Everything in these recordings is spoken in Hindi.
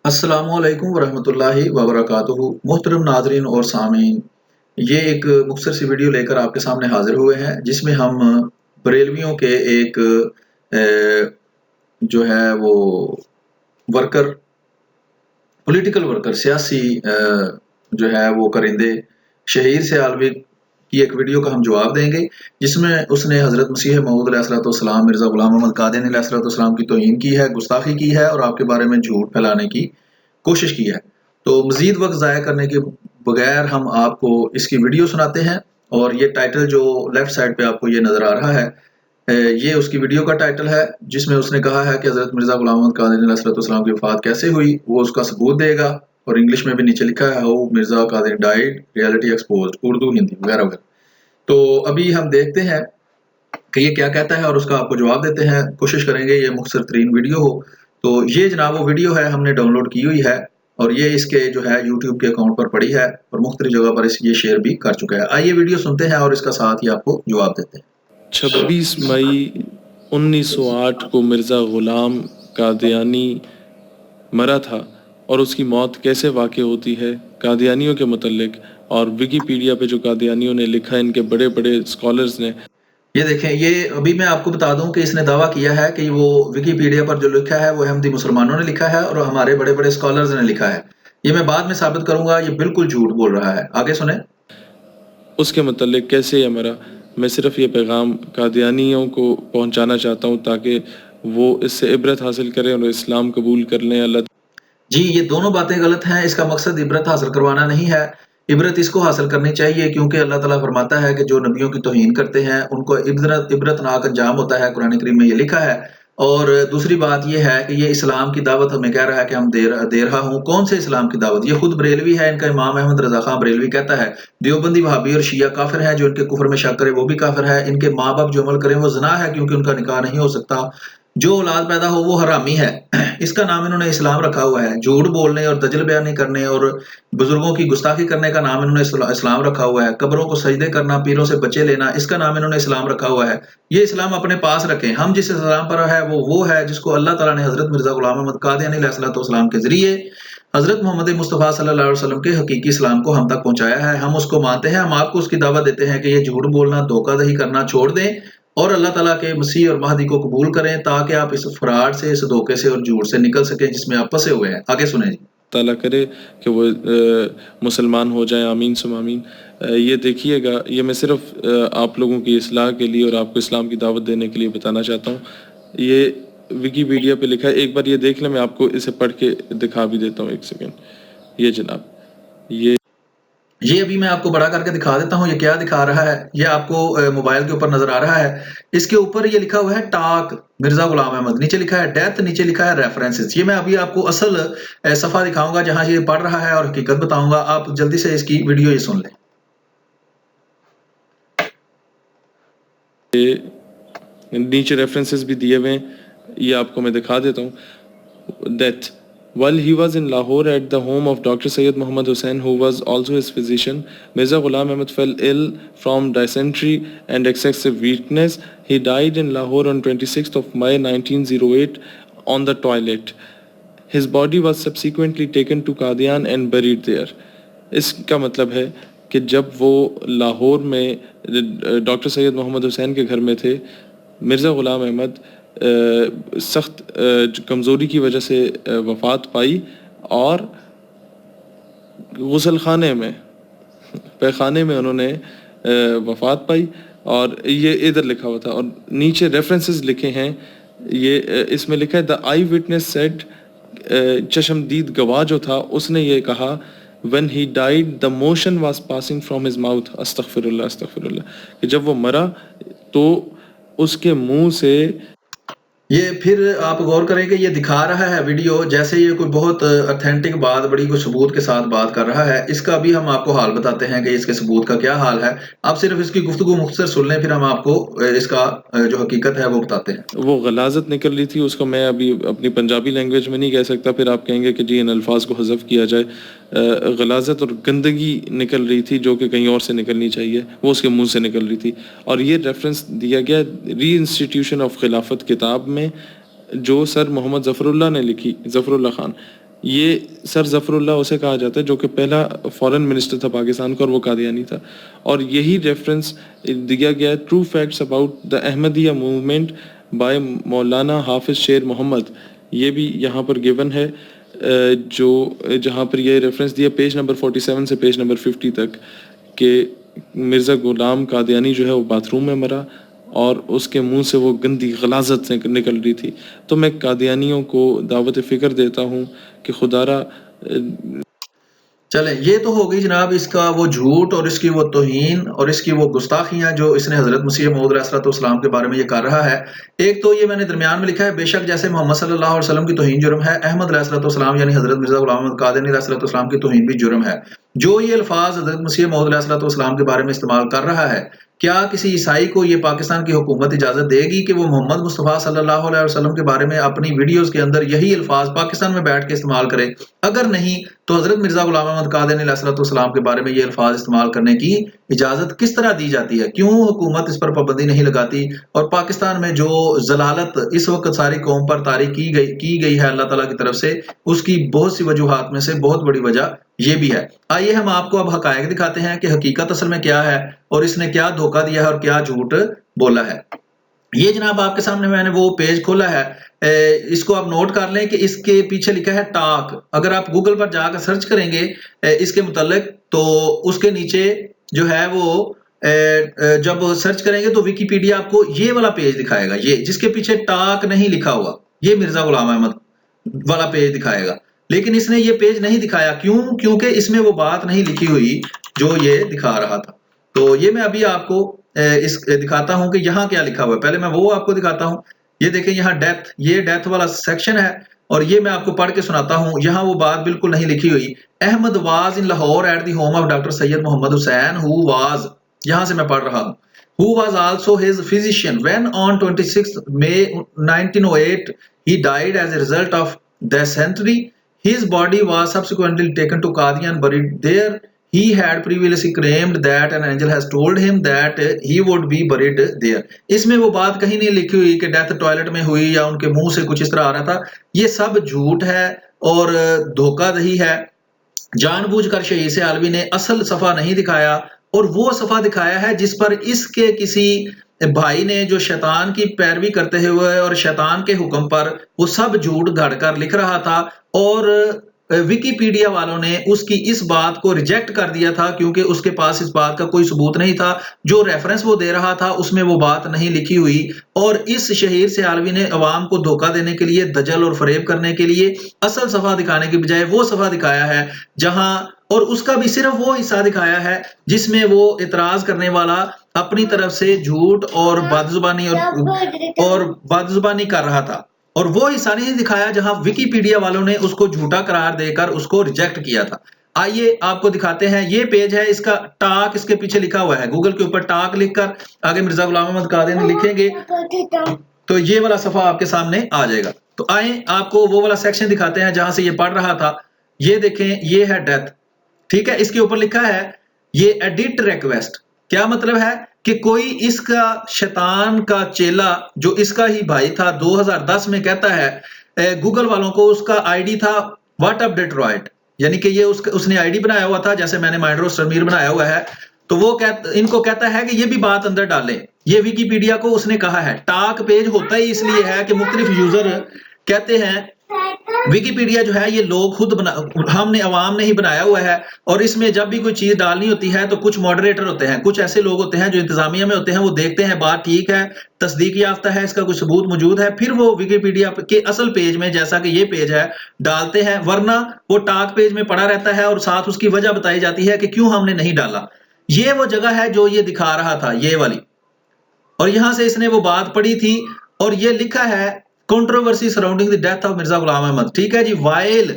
अस्सलामुअलैकुम वरहमतुल्लाहि वबरकातुहू। मोहतरम नाज़रीन और सामीन, ये एक मुख्तसर सी वीडियो लेकर आपके सामने हाज़िर हुए हैं जिसमें हम बरेलवियों के एक जो है वो वर्कर, पॉलिटिकल वर्कर, सियासी जो है वो करिंदे शहीर से आलवी की एक वीडियो का हम जवाब देंगे जिसमें उसने हज़रत मसीह मऊद अलैहिस्सलाम मिर्ज़ा ग़ुलाम अहमद कादियानी अलैहिस्सलाम की तौहीन की है, गुस्ताखी की है और आपके बारे में झूठ फैलाने की कोशिश की है। तो मज़ीद वक़्त ज़ाया करने के बगैर हम आपको इसकी वीडियो सुनाते हैं और ये टाइटल जो लेफ्ट साइड पे आपको ये नज़र आ रहा है, ये उसकी वीडियो का टाइटल है जिसमें उसने कहा है कि हज़रत मिर्ज़ा ग़ुलाम अहमद कादियानी अलैहिस्सलाम की वफ़ात कैसे हुई, वो उसका सबूत देगा और इंग्लिश में भी नीचे लिखा है how Mirza Qadiani died, reality exposed, Urdu, Hindi वगैरह-वगैरह। तो अभी हम देखते हैं कि ये क्या कहता है और उसका आपको जवाब देते हैं। कोशिश करेंगे ये मुख्तसर तरीन वीडियो हो। तो ये जनाब वो वीडियो है, हमने डाउनलोड की हुई है और ये इसके जो है यूट्यूब के अकाउंट पर पड़ी है और मुख्तलिफ जगह पर ये शेयर भी कर चुका है। आइए वीडियो सुनते हैं और इसका साथ ही आपको जवाब देते हैं। 26 मई 1908 को मिर्ज़ा ग़ुलाम कादियानी मरा था और उसकी मौत कैसे वाक़ई होती है कादियानियों के मुतल्लिक, और विकीपीडिया पे जो कादियानियों ने लिखा है, इनके बड़े बड़े स्कॉलर्स ने। ये देखें, ये अभी मैं आपको बता दूं कि इसने दावा किया है कि वो विकीपीडिया पर जो लिखा है वो अहमदी मुसलमानों ने लिखा है और हमारे बड़े बड़े स्कॉलर्स ने लिखा है। ये मैं बाद में साबित करूंगा, ये बिल्कुल झूठ बोल रहा है। आगे सुने। उसके मुतल्लिक कैसे ये मरा। मैं सिर्फ ये पैगाम कादियानियों को पहुंचाना चाहता हूं ताकि वो इससे इबरत हासिल करें और इस्लाम कबूल कर लें। अल्लाह जी, ये दोनों बातें गलत हैं। इसका मकसद इबरत हासिल करवाना नहीं है। इबरत इसको हासिल करनी चाहिए क्योंकि अल्लाह ताला फरमाता है कि जो नबियों की तौहीन करते हैं उनको इबरतनाक अंजाम होता है, कुरान करीम में ये लिखा है। और दूसरी बात ये है कि ये इस्लाम की दावत हमें कह रहा है कि हम दे रहा हूँ। कौन से इस्लाम की दावत? ये खुद बरेलवी है, इनका इमाम अहमद रज़ा खां बरेलवी कहता है देवबंदी, वहाबी और शिया काफिर हैं, जो इनके कुफ्र में शक करे वो भी काफिर है। इनके माँ-बाप जो अमल करें वो ज़िना है क्योंकि उनका निकाह नहीं हो सकता। जो औलाद पैदा हो वो हरामी है। इसका नाम इन्होंने इस्लाम रखा हुआ है। झूठ बोलने और दजल बयानी करने और बुजुर्गों की गुस्ताखी करने का नाम इन्होंने इस्लाम रखा हुआ है। कब्रों को सजदे करना, पीरों से बचे लेना, इसका नाम इन्होंने इस्लाम रखा हुआ है। ये इस्लाम अपने पास रखें। हम जिस इस्लाम पर है वो है जिसको अल्लाह ताला ने हज़रत मिर्ज़ा ग़ुलाम अहमद कादियानी अलैहिस्सलाम के ज़रिए हज़रत मोहम्मद मुस्तफ़ा सल्लल्लाहु अलैहि वसल्लम के हकीकी इस्लाम को हम तक पहुँचाया है। हम उसको मानते हैं। हम आपको उसकी दावत देते हैं कि ये झूठ बोलना, धोखाधड़ी करना छोड़ दें और अल्लाह ताला के मसीह और महदी को कबूल करें ताकि आप इस फ्रॉड से, इस धोखे से और झूठ से निकल सकें जिसमें आप फंसे हुए हैं। आगे सुनें जी। ताला करे कि वो मुसलमान हो जाएं, आमीन सुम आमीन। ये देखिएगा, ये मैं सिर्फ आप लोगों की इस्लाह के लिए और आपको इस्लाम की दावत देने के लिए बताना चाहता हूँ। ये विकीपीडिया पे लिखा है, एक बार ये देख लें। मैं आपको इसे पढ़ के दिखा भी देता हूँ, एक सेकेंड। ये जनाब, ये अभी मैं आपको बड़ा करके दिखा देता हूँ। ये क्या दिखा रहा है, ये आपको मोबाइल के ऊपर नजर आ रहा है। इसके ऊपर ये लिखा हुआ है टाक मिर्जा गुलाम अहमद, नीचे लिखा है डेथ, नीचे लिखा है रेफरेंसेस। ये मैं अभी आपको असल सफा दिखाऊंगा जहां ये पढ़ रहा है और हकीकत बताऊंगा। आप जल्दी से इसकी वीडियो ये सुन लें। नीचे रेफरेंसेस भी दिए हुए हैं, ये आपको मैं दिखा देता हूँ। That while he was in Lahore at the home of Dr. Sayyid Muhammad Hussain, who was also his physician, Mirza Ghulam Ahmad fell ill from dysentery and excessive weakness. He died in Lahore on 26th of May 1908 on the toilet. His body was subsequently taken to Qadian and buried there. इसका मतलब है कि जब वो लाहौर में डॉक्टर सैयद मोहम्मद हुसैन के घर में थे, मिर्ज़ा ग़ुलाम अहमद सख्त कमज़ोरी की वजह से वफ़ात पाई और गुसल खाने में, पैखाने में उन्होंने वफ़ात पाई। और ये इधर लिखा हुआ था और नीचे रेफरेंसेस लिखे हैं। ये इसमें लिखा है द आई विटनेस सेड, चशमदीद गवाह जो था उसने ये कहा, when he died the motion was passing from his mouth, अस्तगफिरुल्लाह अस्तगफिरुल्लाह, कि जब वो मरा तो उसके मुंह से। ये फिर आप गौर करें कि ये दिखा रहा है वीडियो जैसे ये कोई बहुत ऑथेंटिक बात, बड़ी कोई सबूत के साथ बात कर रहा है। इसका भी हम आपको हाल बताते हैं कि इसके सबूत का क्या हाल है। आप सिर्फ इसकी गुफ्तगू मुख्तसर सुन लें, फिर हम आपको इसका जो हकीकत है वो बताते हैं। वो गलाजत निकल रही थी, उसको मैं अभी अपनी पंजाबी लैंग्वेज में नहीं कह सकता, फिर आप कहेंगे कि जी इन अल्फाज को हज़फ किया जाए। गलाजत और गंदगी निकल रही थी जो कि कहीं और से निकलनी चाहिए, वो उसके मुंह से निकल रही थी। और ये रेफरेंस दिया गया री इंस्टीट्यूशन ऑफ खिलाफत किताब में, जो सर मोहम्मद ज़फ़रुल्लाह ने लिखी, ज़फ़रुल्लाह खान। ये सर ज़फ़रुल्लाह उसे कहा जाता है जो कि पहला फॉरेन मिनिस्टर था पाकिस्तान का और वो कादियानी था। और यही रेफरेंस दिया गया है true facts about the Ahmadiyya movement by मौलाना हाफिज़ शेर मोहम्मद, ये भी यहाँ पर गिवन है जो जहाँ पर ये रेफरेंस दिया पेज नंबर 47 से पेज नंबर 50 तक कि मिर्ज़ा ग़ुलाम कादियानी जो है वो बाथरूम में मरा और उसके मुंह से वो गंदी गलाजत से निकल रही थी। तो मैं कादियानियों को दावत फ़िक्र देता हूँ कि खुदारा चलें, ये तो हो गई जनाब इसका वो झूठ और इसकी वो तौहीन और इसकी वो गुस्ताखियां जो इसने हजरत मसीह मौऊद अलैहिस्सलाम के बारे में ये कर रहा है। एक तो ये मैंने दरमियान में लिखा है, बेशक जैसे मोहम्मद सल्लल्लाहु अलैहि वसल्लम की तौहीन जुर्म है, अहमद अलैहिस्सलाम यानी हजरत मिर्जा गुलाम अहमद कादियानी अलैहिस्सलाम की तौहीन भी जुर्म है। जो ये अल्फाज हजरत मसीह मौऊद अलैहिस्सलाम के बारे में इस्तेमाल कर रहा है, क्या किसी ईसाई को ये पाकिस्तान की हुकूमत इजाजत देगी कि वो मोहम्मद मुस्तफ़ा सल्लल्लाहु अलैहि वसल्लम के बारे में अपनी वीडियोस के अंदर यही अल्फाज पाकिस्तान में बैठ के इस्तेमाल करे? अगर नहीं तो हजरत मिर्जा गुलाम अहमद कादियानी अलैहिस्सलाम के बारे में ये अल्फाज इस्तेमाल करने की इजाजत किस तरह दी जाती है? क्यों हुकूमत इस पर पाबंदी नहीं लगाती? और पाकिस्तान में जो जलालत इस वक्त सारी कौम पर तारी की गई है अल्लाह ताला की तरफ से, उसकी बहुत सी वजूहात में से बहुत बड़ी वजह ये भी है। आइए हम आपको अब हकायक दिखाते हैं कि हकीकत असल में क्या है और इसने क्या धोखा दिया है और क्या झूठ बोला है। ये जनाब आपके सामने मैंने वो पेज खोला है, इसको आप नोट कर लें कि इसके पीछे लिखा है टाक। अगर आप गूगल पर जाकर सर्च करेंगे इसके मुतालिक तो उसके नीचे जो है वो जब सर्च करेंगे तो विकिपीडिया आपको ये वाला पेज दिखाएगा, ये जिसके पीछे टाक नहीं लिखा हुआ, ये मिर्जा गुलाम अहमद वाला पेज दिखाएगा। लेकिन इसने ये पेज नहीं दिखाया, क्यों? क्योंकि इसमें वो बात नहीं लिखी हुई जो ये दिखा रहा था। तो ये मैं अभी आपको इस दिखाता हूं कि यहाँ क्या लिखा हुआ है। पहले मैं वो आपको दिखाता हूं। ये देखें यहाँ डेथ, ये डेथ वाला सेक्शन है और ये मैं आपको पढ़ के सुनाता हूं। यहाँ वो बात बिल्कुल नहीं लिखी हुई। Ahmad was in Lahore at the home of doctor Syed Mohammad Hussain who was, यहाँ से मैं पढ़ रहा हूँ, who was also his physician when on 26 May 1908 he died as a result of dysentery. His body was subsequently taken to Qadian, buried there. He had previously claimed that an angel has told him that he would be buried there. इसमें वो बात कहीं नहीं लिखी हुई कि डेथ टॉयलेट में हुई या उनके मुंह से कुछ इस तरह आ रहा था। ये सब झूठ है और धोखाधड़ी है। जानबूझकर शहीद से आलवी ने असल सफा नहीं दिखाया और वो सफा दिखाया है जिस पर इसके किसी भाई ने जो शैतान की पैरवी करते हुए और शैतान के हुक्म पर वो सब झूठ घड़कर लिख रहा था और विकिपीडिया वालों ने उसकी इस बात को रिजेक्ट कर दिया था क्योंकि उसके पास इस बात का कोई सबूत नहीं था। जो रेफरेंस वो दे रहा था उसमें वो बात नहीं लिखी हुई और इस शहीद से आलवी ने अवाम को धोखा देने के लिए, दजल और फरेब करने के लिए असल सफा दिखाने की बजाय वो सफा दिखाया है जहां, और उसका भी सिर्फ वो हिस्सा दिखाया है जिसमें वो इतराज करने वाला अपनी तरफ से झूठ और बदजुबानी कर रहा था और वो हिस्सा नहीं दिखाया जहां विकिपीडिया वालों ने उसको झूठा करार देकर उसको रिजेक्ट किया था। आइए आपको दिखाते हैं, ये पेज है इसका, टाक इसके पीछे लिखा हुआ है। गूगल के ऊपर टाक लिखकर आगे मिर्जा गुलाम अहमद कादियानी लिखेंगे तो ये वाला सफा आपके सामने आ जाएगा। तो आए आपको वो वाला सेक्शन दिखाते हैं जहां से ये पढ़ रहा था। ये देखें, ये है डेथ, ठीक है। इसके ऊपर लिखा है ये एडिट रिक्वेस्ट। क्या मतलब है कि कोई इसका शैतान का चेला जो इसका ही भाई था 2010 में कहता है गूगल वालों को, उसका आईडी था व्हाट अप डेट्रॉइट, यानी कि ये उसने आईडी बनाया हुआ था जैसे मैंने माइंड्रो समीर बनाया हुआ है। तो वो इनको कहता है कि ये भी बात अंदर डालें। ये विकिपीडिया को उसने कहा है। टाक पेज होता ही इसलिए है कि मुख्तलिफ यूजर कहते हैं विकिपीडिया जो है ये लोग खुद हमने अवाम ने ही बनाया हुआ है और इसमें जब भी कोई चीज डालनी होती है तो कुछ मॉडरेटर होते हैं, कुछ ऐसे लोग होते हैं जो इंतजामिया में होते हैं, वो देखते हैं बात ठीक है, तस्दीक याफ्ता है, इसका कोई सबूत मौजूद है, फिर वो विकिपीडिया के असल पेज में जैसा कि ये पेज है डालते हैं, वरना वो टाक पेज में पड़ा रहता है और साथ उसकी वजह बताई जाती है कि क्यों हमने नहीं डाला। ये वो जगह है जो ये दिखा रहा था, ये वाली, और यहां से इसने वो बात पढ़ी थी और ये लिखा है controversy surrounding the death of Mirza Ghulam Ahmad, ठीक है जी, while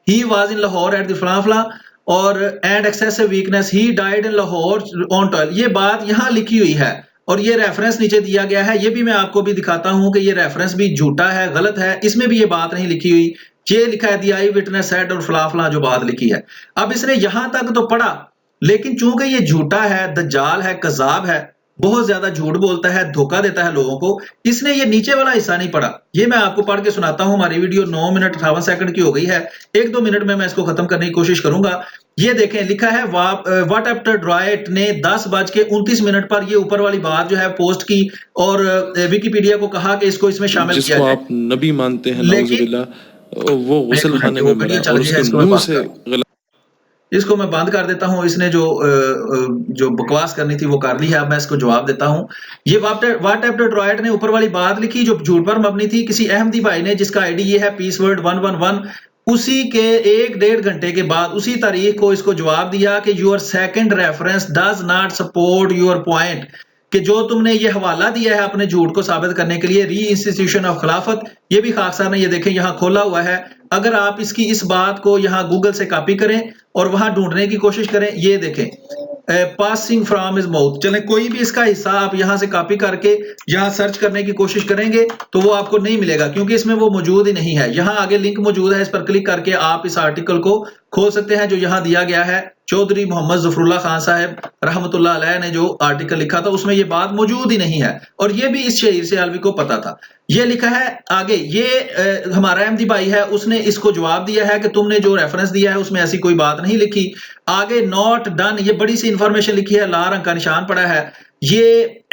he was in Lahore at the फला और and excessive weakness he died in Lahore on toilet. ये बात यहां लिखी हुई है और ये रेफरेंस नीचे दिया गया है। ये भी मैं आपको भी दिखाता हूं कि ये रेफरेंस भी झूठा है, गलत है, इसमें भी ये बात नहीं लिखी हुई। ये लिखा है दी आई विटनेस सेड और फला जो बात लिखी है। अब इसने यहां तक तो पढ़ा, लेकिन चूंकि ये झूठा है, दज्जाल है, कज़ाब है, बहुत ज्यादा झूठ बोलता है, धोखा देता है लोगों को। इसने ये नीचे वाला हिस्सा नहीं पढ़ा, ये मैं आपको पढ़ के सुनाता हूं। हमारी वीडियो 9 मिनट 58 सेकंड की हो गई है, 1-2 मिनट में मैं इसको खत्म करने की कोशिश करूंगा। ये देखें, लिखा है व्हाट आफ्टर ड्राइट ने 10:29 पर ये ऊपर वाली बात जो है पोस्ट की और विकिपीडिया को कहा कि इसको इसमें शामिल किया जिसको जाए। आप नबी मानते हैं लेकिन नाउजुबिल्लाह, वो एक गुस्ल मिनट, खाने वो में मरा वीडियो चल और रही है, उसके इसको मैं मुंह बंद से कर गलत इसको मैं बंद कर देता हूं। इसने जो बकवास करनी थी वो कर ली है, अब मैं इसको जवाब देता हूं। ये व्हाट आफ्टर ड्राइट ने ऊपर वाली बात लिखी जो झूठ पर मबनी थी, किसी अहमदी भाई ने जिसका आईडी ये है पीस वर्ड 111, उसी के 1-1.5 घंटे के बाद उसी तारीख को इसको जवाब दिया कि your second reference does not support your point, कि जो तुमने ये हवाला दिया है अपने झूठ को साबित करने के लिए, री इंस्टीट्यूशन ऑफ खिलाफत, ये भी खाकसार ने ये देखें यहाँ खोला हुआ है। अगर आप इसकी इस बात को यहाँ गूगल से कॉपी करें और वहां ढूंढने की कोशिश करें, ये देखें पासिंग फ्रॉम हिज माउथ, चलें कोई भी इसका हिस्सा आप यहां से कॉपी करके यहां सर्च करने की कोशिश करेंगे तो वो आपको नहीं मिलेगा, क्योंकि इसमें वो मौजूद ही नहीं है। यहां आगे लिंक मौजूद है, इस पर क्लिक करके आप इस आर्टिकल को खोल सकते हैं जो यहां दिया गया है। चौधरी मोहम्मद जफरुल्लाह खान साहब रहमतुल्लाह अलैह ने जो आर्टिकल लिखा था उसमें ये बात मौजूद ही नहीं है, और ये भी इस शहीर से अलवी को पता था। ये लिखा है आगे, ये हमारा अहमदी भाई है, उसने इसको जवाब दिया है कि तुमने जो रेफरेंस दिया है उसमें ऐसी कोई बात नहीं लिखी। आगे नॉट डन, ये बड़ी सी इंफॉर्मेशन लिखी है, लाल रंग का निशान पड़ा है। ये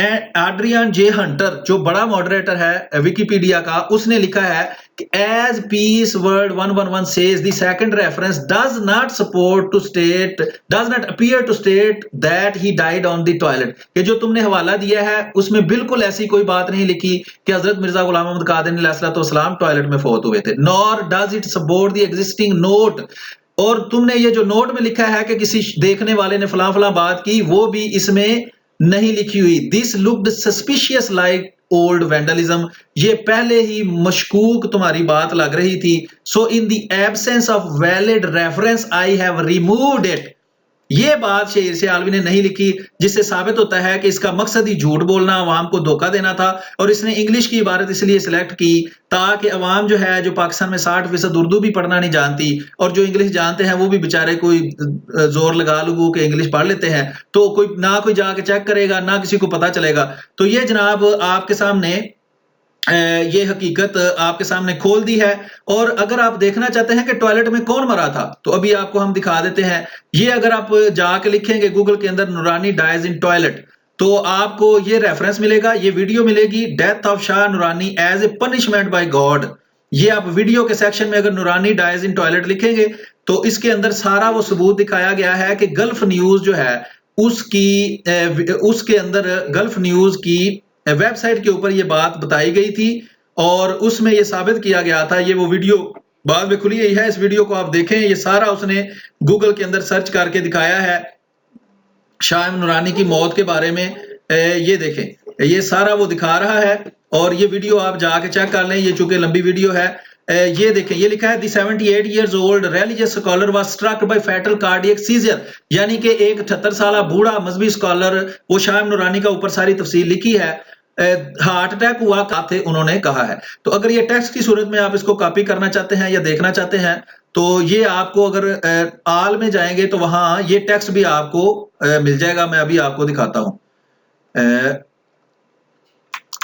एड्रियन जे हंटर जो बड़ा मॉडरेटर है विकिपीडिया का, उसने लिखा है कि as peace word 111 says the second reference does not support to state does not appear to state that he died on the toilet, कि जो तुमने हवाला दिया है उसमें बिल्कुल ऐसी कोई बात नहीं लिखी कि हजरत मिर्जा गुलाम मोहम्मद कादिर अलैहिस्सलाम टॉयलेट में फौत हुए थे। Nor does it support the existing note, और तुमने ये जो नोट में लिखा है कि किसी देखने वाले ने फलां फलां बात की, वो भी इसमें नहीं लिखी हुई। This looked suspicious like old vandalism, ये पहले ही मशकूक तुम्हारी बात लग रही थी। So in the absence of valid reference I have removed it, ये बात शेर से आलवी ने नहीं लिखी, जिससे साबित होता है कि इसका मकसद ही झूठ बोलना, अवाम को धोखा देना था। और इसने इंग्लिश की इबारत इसलिए सिलेक्ट की ताकि अवाम जो है, जो पाकिस्तान में 60% उर्दू भी पढ़ना नहीं जानती और जो इंग्लिश जानते हैं वो भी बेचारे कोई जोर लगा लगू के इंग्लिश पढ़ लेते हैं, तो कोई जाके चेक करेगा, ना किसी को पता चलेगा। तो ये जनाब आपके सामने ये हकीकत आपके सामने खोल दी है। और अगर आप देखना चाहते हैं कि टॉयलेट में कौन मरा था, तो अभी आपको हम दिखा देते हैं। ये अगर आप जाके लिखेंगे गूगल के अंदर नूरानी डाइज इन टॉयलेट, तो आपको ये रेफरेंस मिलेगा, ये वीडियो मिलेगी, death of Shah Noorani as a punishment by God. ये आप वीडियो के सेक्शन में अगर नूरानी डाइज इन टॉयलेट लिखेंगे तो इसके अंदर सारा वो सबूत दिखाया गया है कि गल्फ न्यूज जो है उसके अंदर गल्फ न्यूज की वेबसाइट के ऊपर ये बात बताई गई थी और उसमें ये साबित किया गया था। ये वो वीडियो बाद में खुली गई है, इस वीडियो को आप देखें, ये सारा उसने गूगल के अंदर सर्च करके दिखाया है शाह नूरानी की मौत के बारे में। ये देखें, ये सारा वो दिखा रहा है और ये वीडियो आप जाके चेक कर लें, ये चूंकि लंबी वीडियो है। ये देखें, ये लिखा है दी 78 years old religious scholar was struck by fatal cardiac seizure, यानी कि एक 78 साल बूढ़ा मजहबी स्कॉलर, वो शाह नूरानी का ऊपर सारी तफसील लिखी है, हार्ट अटैक हुआ थे उन्होंने कहा है। तो अगर ये टेक्स्ट की सूरत में आप इसको कॉपी करना चाहते हैं या देखना चाहते हैं तो ये आपको अगर आल में जाएंगे तो वहां ये टेक्स्ट भी आपको मिल जाएगा। मैं अभी आपको दिखाता हूं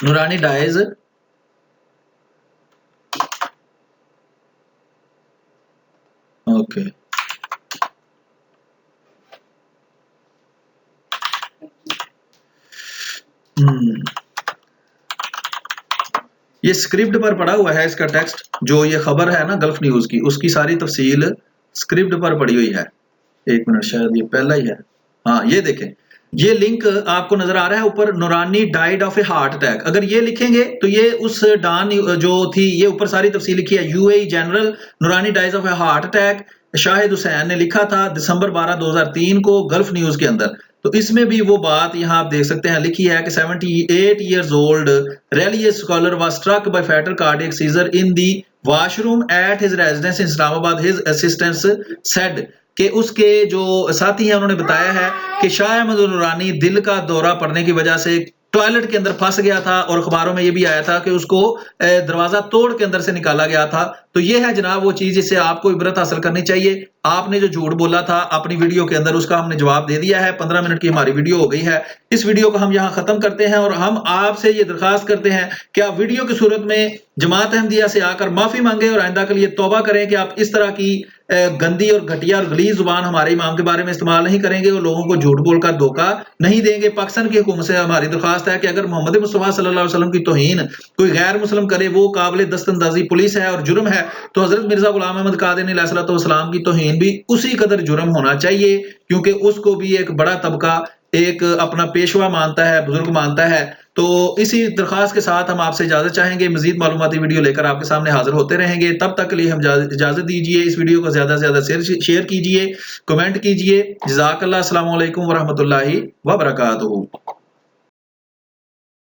नूरानी डाइज ओके ये स्क्रिप्ट पर पड़ा हुआ है, इसका टेक्स्ट जो ये खबर है ना गल्फ न्यूज की, उसकी सारी तफसील स्क्रिप्ट पर पड़ी हुई है। एक मिनट, शायद ये पहला ही है। हाँ, ये देखें, ये लिंक आपको नजर आ रहा है ऊपर, नूरानी died of a heart attack. अगर ये लिखेंगे तो ये उस डान जो थी, ये ऊपर सारी तफसील लिखी है, UAE general Noorani dies of a heart attack, Shahid Hussain ने लिखा था दिसंबर 12 2003 को गल्फ न्यूज के अंदर। तो इसमें भी वो बात यहां आप देख सकते हैं, लिखी है कि 78 years old religious scholar was struck by fatal cardiac seizure in the washroom at his residence in Islamabad. His assistants said कि उसके जो साथी हैं उन्होंने बताया है कि शाह अहमद नूरानी दिल का दौरा पड़ने की वजह से टॉयलेट के अंदर फंस गया था और अखबारों में ये भी आया था कि उसको दरवाजा तोड़ के अंदर से निकाला गया था। तो तो ये है जनाब वो चीज जिससे आपको इबरत हासिल करनी चाहिए। आपने जो झूठ बोला था अपनी वीडियो के अंदर उसका हमने जवाब दे दिया है। 15 मिनट की हमारी वीडियो हो गई है। इस वीडियो को हम यहाँ खत्म करते हैं और हम आपसे ये दरखास्त करते हैं कि आप वीडियो की सूरत में जमात अहमदिया से आकर माफी मांगे और आइंदा के लिए तौबा करें कि आप इस तरह की गंदी और घटिया और गलीज जुबान हमारे इमाम के बारे में इस्तेमाल नहीं करेंगे और लोगों को झूठ बोलकर धोखा नहीं देंगे। पाकिस्तान की हुकूमत से हमारी दरखास्त है कि अगर मोहम्मद मुस्तफा सल्लल्लाहु अलैहि वसल्लम की तौहीन कोई गैर मुस्लिम करे वो काबिल दस्तंदाजी पुलिस है और जुर्म है, तो हजरत मिर्जा गुलाम अहमद कादियानी अलैहिस्सलाम की तौहीन भी उसी कदर जुर्म होना चाहिए, क्योंकि उसको भी एक बड़ा तबका एक अपना पेशवा मानता है, बुजुर्ग मानता है। तो इसी दरखास्त के साथ हम आपसे इजाजत चाहेंगे। मजीद मालूमाती वीडियो लेकर आपके सामने हाजिर होते रहेंगे। तब तक के लिए हम इजाजत दीजिए। इस वीडियो को ज्यादा से ज्यादा शेयर कीजिए, कमेंट कीजिए। जज़ाकल्लाह। अस्सलामु अलैकुम वरहमतुल्लाहि वबरकातुहू।